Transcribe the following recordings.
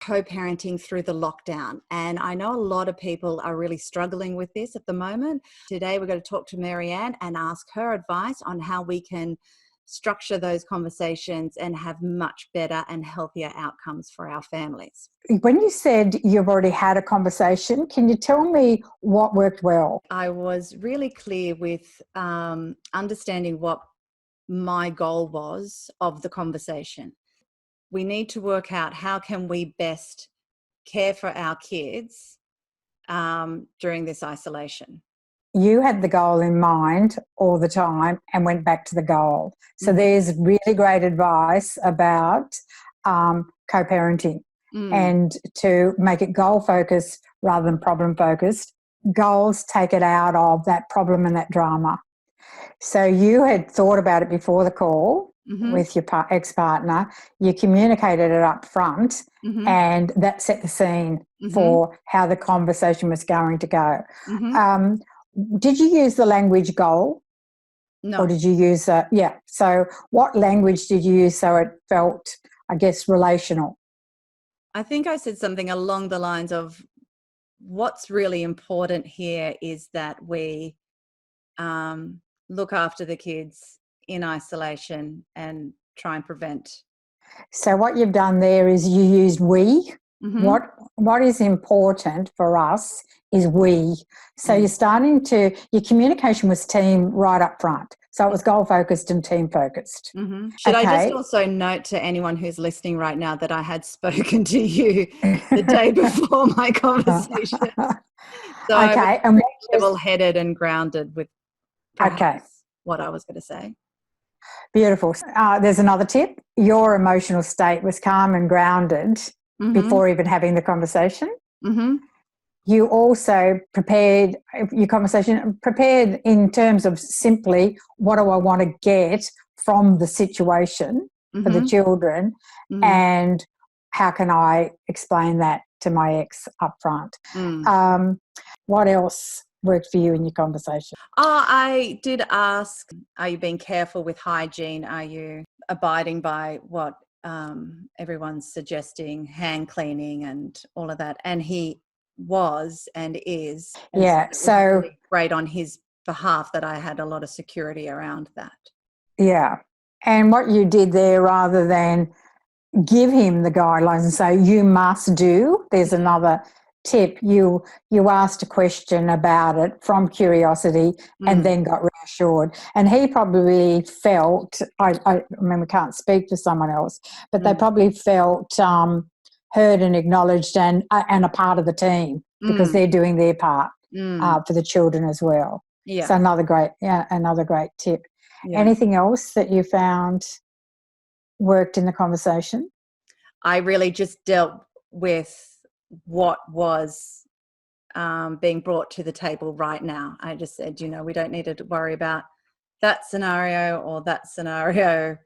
co-parenting through the lockdown. And I know a lot of people are really struggling with this at the moment. Today, we're going to talk to Marianne and ask her advice on how we can structure those conversations and have much better and healthier outcomes for our families. When you said you've already had a conversation, can you tell me what worked well? I was really clear with understanding what my goal was of the conversation. We need to work out how can we best care for our kids during this isolation. You had the goal in mind all the time and went back to the goal. So there's really great advice about co-parenting and to make it goal-focused rather than problem-focused. Goals take it out of that problem and that drama. So you had thought about it before the call with your ex-partner. You communicated it up front and that set the scene for how the conversation was going to go. Did you use the language goal? No. Or did you use so what language did you use so it felt, I guess, relational? I think I said something along the lines of what's really important here is that we look after the kids in isolation and try and prevent. So what you've done there is you used we. What is important for us is we. So you're starting to, your communication was team right up front. So it was goal focused and team focused. Should I just also note to anyone who's listening right now that I had spoken to you the day before my conversation. So I was level-headed and grounded with what I was going to say. Beautiful. There's another tip. Your emotional state was calm and grounded before even having the conversation. You also prepared your conversation, prepared in terms of simply what do I want to get from the situation for the children and how can I explain that to my ex up front. What else worked for you in your conversation? I did ask, are you being careful with hygiene? Are you abiding by what everyone's suggesting, hand cleaning and all of that? And he was and is. And so really great on his behalf that I had a lot of security around that. Yeah. And what you did there, rather than give him the guidelines and say, you must do, there's another tip. You asked a question about it from curiosity and then got reassured. And he probably felt, I mean, we can't speak for someone else, but they probably felt heard and acknowledged and a part of the team because they're doing their part for the children as well. Yeah. So another great tip. Yeah. Anything else that you found worked in the conversation? I really just dealt with what was being brought to the table right now. I just said, we don't need to worry about that scenario or that scenario.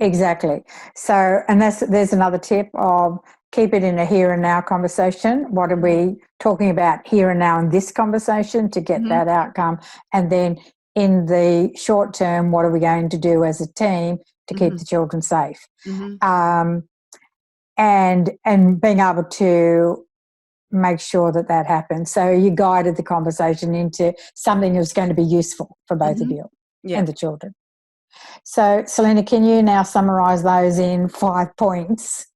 Exactly. So, and there's another tip of keep it in a here and now conversation. What are we talking about here and now in this conversation to get that outcome? And then in the short term, what are we going to do as a team to keep the children safe? And being able to make sure that happens. So you guided the conversation into something that was going to be useful for both of you and the children. So, Selena, can you now summarise those in 5 points?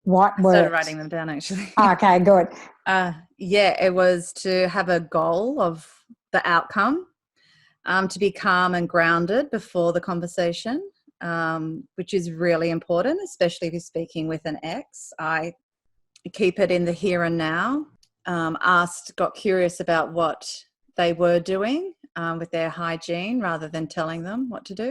What worked? I started writing them down, actually. Okay, good. It was to have a goal of the outcome, to be calm and grounded before the conversation, which is really important, especially if you're speaking with an ex. I keep it in the here and now. Got curious about what they were doing with their hygiene rather than telling them what to do.